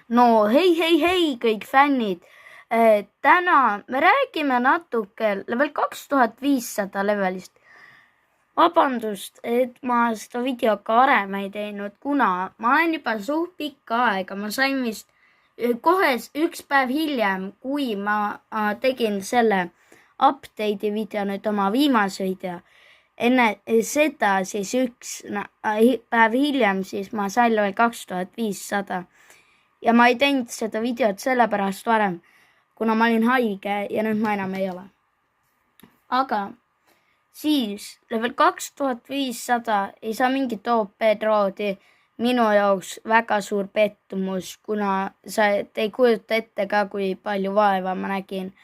No hei kõik fännid. Täna me räägime natuke level 2500 levelist. Vabandust, et ma seda videot ka varem ei teinud, kuna ma olen juba suht pikka aega. Ma sain vist kohe üks päev hiljem, kui ma tegin selle update'i video, nüüd oma viimase video. Enne seda siis üks päev hiljem siis ma sain level 2500. Ja ma ei teinud seda videot sellepärast varem, kuna ma olin haige ja nüüd ma enam ei ole. Aga siis level 2500 ei saa mingit OP-troodi minu jaoks väga suur pettumus, kuna te ei kujuta ette ka, kui palju vaeva ma nägin,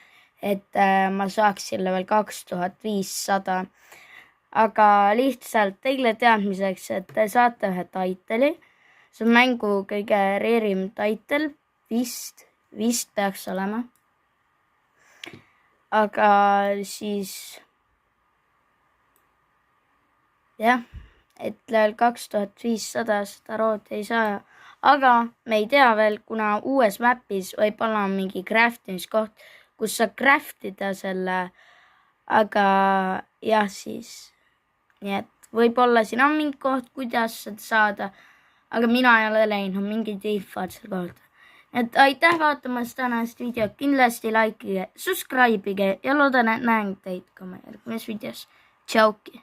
et ma saaksin level 2500. Aga lihtsalt teile teadmiseks, et te saate ühe title'i. See on mängu kõige reerim title, vist peaks olema. Aga siis, jah, et level 2500 seda roodi ei saa. Aga me ei tea veel, kuna uues mapis võib olla mingi craftimiskoht, kus saab craftida selle. Aga jah, siis, nii et võib-olla siin on mingi koht, kuidas seda saada. Aga mina ei ole leidnud mingit infot selle kohta. Et aitäh vaatamast tänast videot, kindlasti likeige, subscribe'ige ja loodan, et näen teid ka järgmises videos. Tšauki!